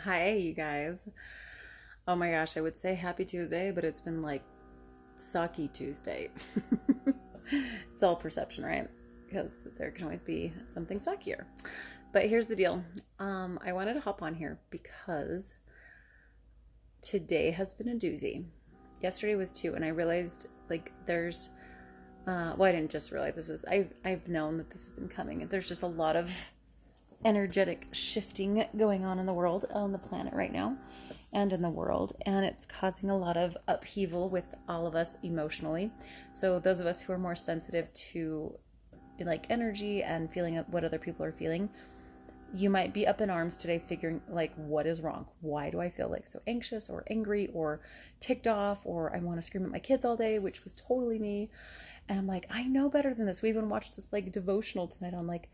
Hi, you guys. Oh my gosh, I would say happy Tuesday, but it's been like sucky Tuesday. It's all perception, right? Because there can always be something suckier. But here's the deal. I wanted to hop on here because today has been a doozy. Yesterday was too, and I realized like there's well, I didn't just realize this is I've known that this has been coming. There's just a lot of energetic shifting going on in the world, on the planet right now, and in the world, and it's causing a lot of upheaval with all of us emotionally. So those of us who are more sensitive to like energy and feeling what other people are feeling, you might be up in arms today figuring like what is wrong. Why do I feel like so anxious or angry or ticked off, or I want to scream at my kids all day, which was totally me. And I'm like, I know better than this. We even watched this like devotional tonight on like,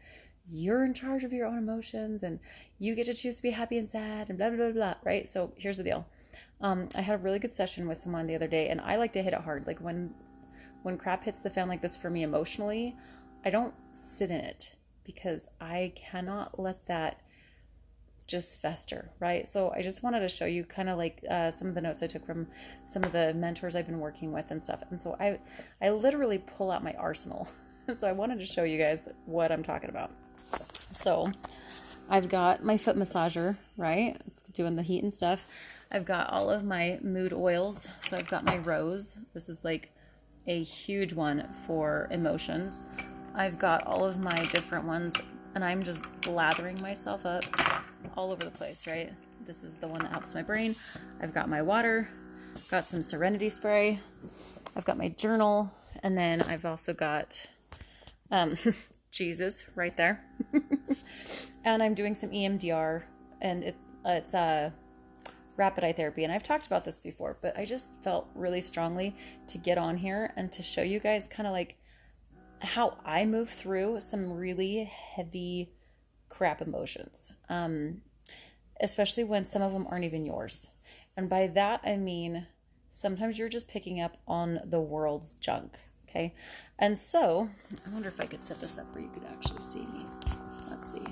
you're in charge of your own emotions and you get to choose to be happy and sad and blah, blah, blah, blah, right? So here's the deal. I had a really good session with someone the other day, and I like to hit it hard. Like when crap hits the fan like this for me emotionally, I don't sit in it because I cannot let that just fester, right? So I just wanted to show you kind of like some of the notes I took from some of the mentors I've been working with and stuff. And so I literally pull out my arsenal. And so I wanted to show you guys what I'm talking about. So I've got my foot massager, right? It's doing the heat and stuff. I've got all of my mood oils. So I've got my rose. This is like a huge one for emotions. I've got all of my different ones, and I'm just lathering myself up all over the place, right? This is the one that helps my brain. I've got my water, got some serenity spray. I've got my journal, and then I've also got Jesus right there. And I'm doing some EMDR, and it's rapid eye therapy. And I've talked about this before, but I just felt really strongly to get on here and to show you guys kind of like how I move through some really heavy crap emotions, especially when some of them aren't even yours. And by that, I mean, sometimes you're just picking up on the world's junk. Okay. And so I wonder if I could set this up where you could actually see me. Let's see.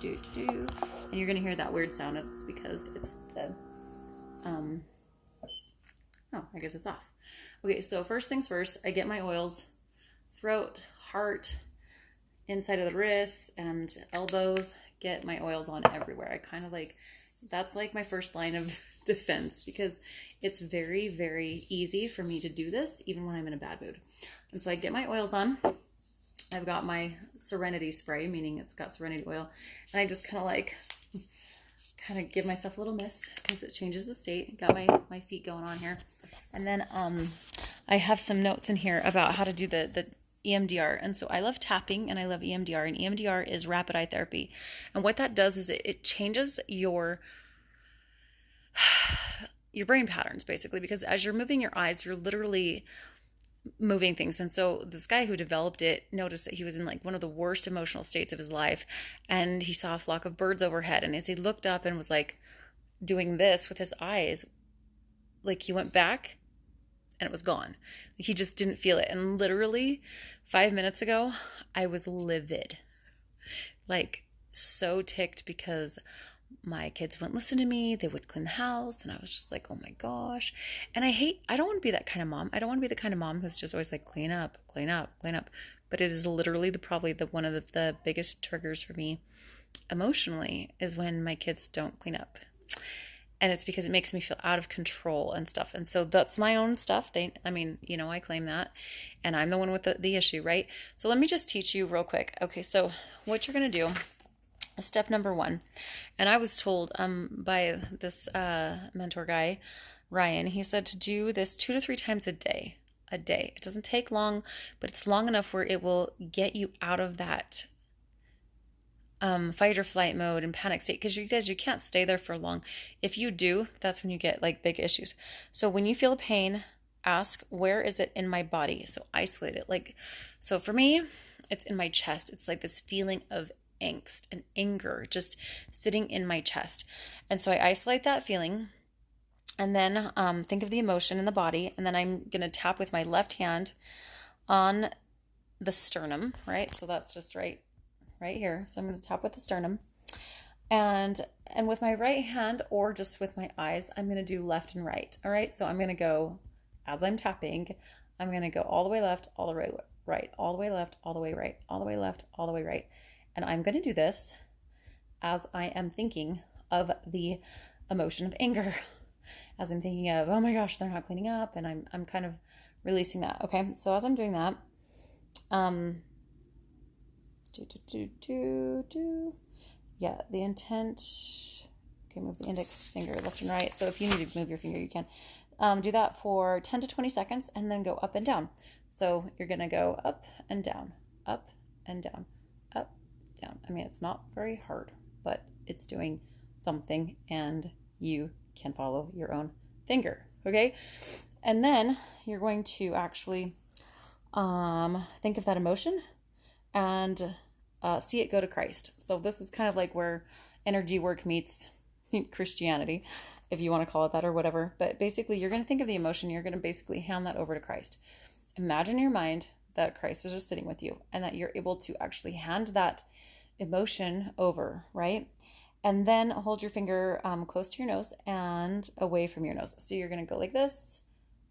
And you're going to hear that weird sound. It's because it's the, oh, I guess it's off. Okay. So first things first, I get my oils, throat, heart, inside of the wrists and elbows, get my oils on everywhere. I kind of like, that's like my first line of defense because it's very, very easy for me to do this even when I'm in a bad mood. And so I get my oils on. I've got my serenity spray, meaning it's got serenity oil. And I just kind of give myself a little mist because it changes the state. Got my feet going on here. And then I have some notes in here about how to do the EMDR. And so I love tapping and I love EMDR, and EMDR is rapid eye therapy. And what that does is it changes your brain patterns basically, because as you're moving your eyes, you're literally moving things. And so this guy who developed it noticed that he was in like one of the worst emotional states of his life, and he saw a flock of birds overhead, and as he looked up and was like doing this with his eyes, like he went back and it was gone. He just didn't feel it. And literally 5 minutes ago, I was livid, like so ticked because my kids wouldn't listen to me. They would clean the house. And I was just like, oh my gosh. And I don't want to be that kind of mom. I don't want to be the kind of mom who's just always like, clean up, clean up, clean up. But it is literally probably one of the biggest triggers for me emotionally is when my kids don't clean up. And it's because it makes me feel out of control and stuff. And so that's my own stuff. I claim that. And I'm the one with the issue, right? So let me just teach you real quick. Okay, so what you're going to do, step number 1. And I was told by this mentor guy, Ryan, he said to do this 2 to 3 times a day. It doesn't take long, but it's long enough where it will get you out of that fight or flight mode and panic state, because you can't stay there for long. If you do, that's when you get like big issues. So when you feel a pain, ask, where is it in my body? So isolate it. Like, so for me, it's in my chest. It's like this feeling of angst and anger just sitting in my chest. And so I isolate that feeling, and then think of the emotion in the body, and then I'm going to tap with my left hand on the sternum, right? So that's just right here. So I'm going to tap with the sternum. And And with my right hand or just with my eyes, I'm going to do left and right. All right. So I'm going to go, as I'm tapping, I'm going to go all the way left, all the way right, all the way left, all the way right, all the way left, all the way right. And I'm going to do this as I am thinking of the emotion of anger, as I'm thinking of, oh my gosh, they're not cleaning up, and I'm kind of releasing that. Okay, so as I'm doing that, yeah, the intent. Okay, move the index finger left and right. So if you need to move your finger, you can. Do that for 10 to 20 seconds, and then go up and down. So you're gonna go up and down, up and down, up, down. I mean, it's not very hard, but it's doing something, and you can follow your own finger. Okay, and then you're going to actually think of that emotion and see it go to Christ. So this is kind of like where energy work meets Christianity, if you want to call it that or whatever. But basically, you're going to think of the emotion. You're going to basically hand that over to Christ. Imagine in your mind that Christ is just sitting with you, and that you're able to actually hand that emotion over, right? And then hold your finger close to your nose and away from your nose. So you're going to go like this,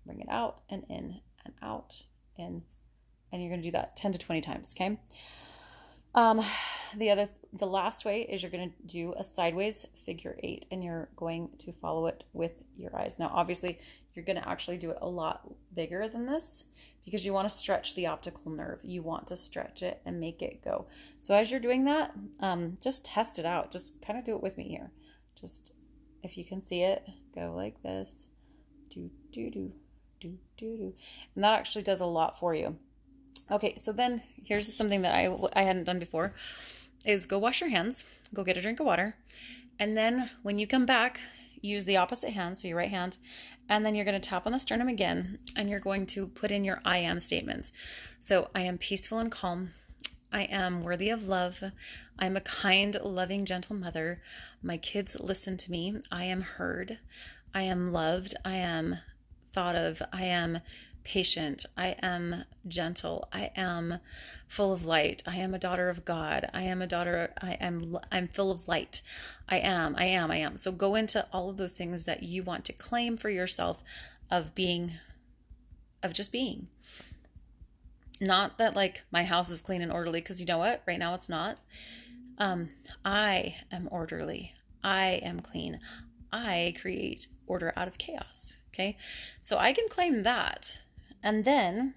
bring it out and in and out, in, and you're going to do that 10 to 20 times, okay? The last way is you're going to do a sideways figure 8, and you're going to follow it with your eyes. Now, obviously, you're going to actually do it a lot bigger than this, because you want to stretch the optical nerve. You want to stretch it and make it go. So as you're doing that, just test it out. Just kind of do it with me here. Just, if you can see it, go like this. Do, do, do, do, do, do. And that actually does a lot for you. Okay, so then here's something that I hadn't done before, is go wash your hands, go get a drink of water, and then when you come back, use the opposite hand, so your right hand, and then you're going to tap on the sternum again, and you're going to put in your I am statements. So I am peaceful and calm. I am worthy of love. I'm a kind, loving, gentle mother. My kids listen to me. I am heard. I am loved. I am thought of. I am patient. I am gentle. I am full of light. I am a daughter of God. I am a daughter. I'm full of light. I am. So go into all of those things that you want to claim for yourself of being, of just being. Not that like my house is clean and orderly, because you know what? Right now it's not. I am orderly. I am clean. I create order out of chaos. Okay. So I can claim that. And then,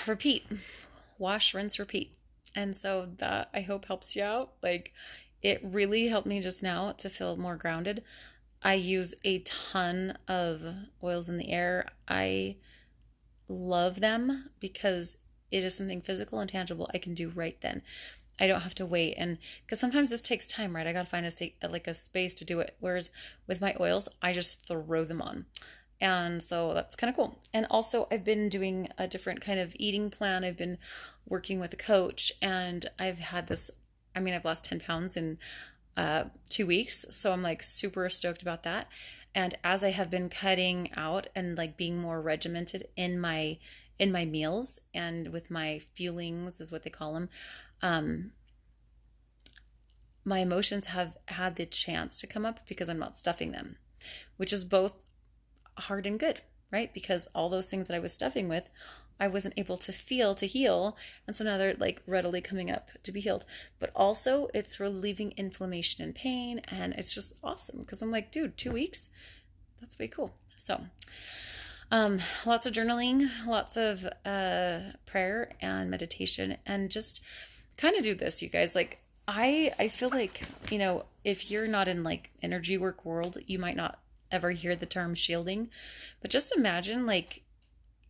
repeat, wash, rinse, repeat. And so that, I hope, helps you out. Like, it really helped me just now to feel more grounded. I use a ton of oils in the air. I love them because it is something physical and tangible I can do right then. I don't have to wait. And because sometimes this takes time, right? I got to find a space to do it. Whereas with my oils, I just throw them on. And so that's kind of cool. And also I've been doing a different kind of eating plan. I've been working with a coach, and I've had this, I've lost 10 pounds in 2 weeks. So I'm like super stoked about that. And as I have been cutting out and like being more regimented in my meals and with my fuelings is what they call them, my emotions have had the chance to come up because I'm not stuffing them, which is both hard and good, right? Because all those things that I was stuffing with, I wasn't able to feel to heal. And so now they're like readily coming up to be healed. But also it's relieving inflammation and pain. And it's just awesome because I'm like, dude, 2 weeks, that's way cool. So lots of journaling, lots of prayer and meditation, and just kind of do this, you guys. Like I feel like, if you're not in like energy work world, you might not ever hear the term shielding, but just imagine like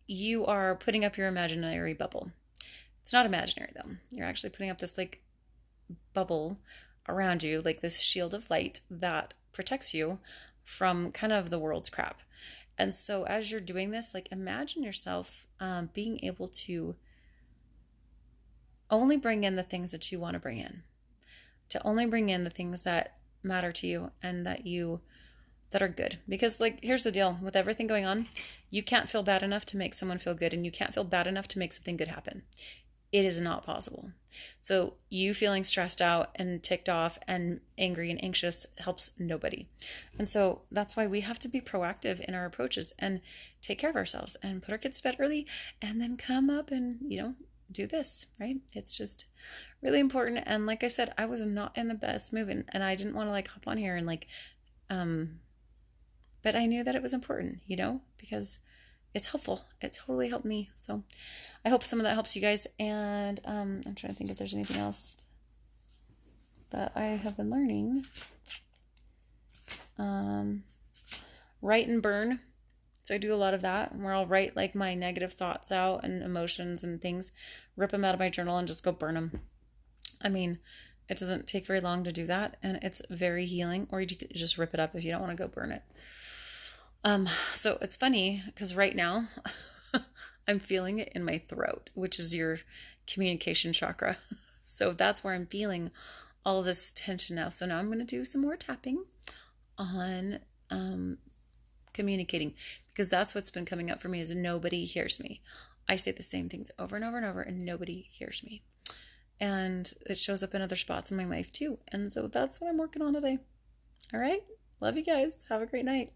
you are putting up your imaginary bubble. It's not imaginary though. You're actually putting up this like bubble around you, like this shield of light that protects you from kind of the world's crap. And so as you're doing this, like imagine yourself being able to only bring in the things that you want to bring in, to only bring in the things that matter to you and that are good. Because like, here's the deal with everything going on. You can't feel bad enough to make someone feel good, and you can't feel bad enough to make something good happen. it is not possible. So you feeling stressed out and ticked off and angry and anxious helps nobody. And so that's why we have to be proactive in our approaches and take care of ourselves and put our kids to bed early and then come up and, do this, right? It's just really important. And like I said, I was not in the best mood, and I didn't want to like hop on here and like, but I knew that it was important, because it's helpful. It totally helped me. So I hope some of that helps you guys. And I'm trying to think if there's anything else that I have been learning. Write and burn. So I do a lot of that, where I'll write like my negative thoughts out and emotions and things, rip them out of my journal and just go burn them. I mean, it doesn't take very long to do that, and it's very healing. Or you could just rip it up if you don't want to go burn it. So it's funny because right now I'm feeling it in my throat, which is your communication chakra. So that's where I'm feeling all this tension now. So now I'm going to do some more tapping on communicating, because that's what's been coming up for me is nobody hears me. I say the same things over and over and over, and nobody hears me. And it shows up in other spots in my life too. And so that's what I'm working on today. All right. Love you guys. Have a great night.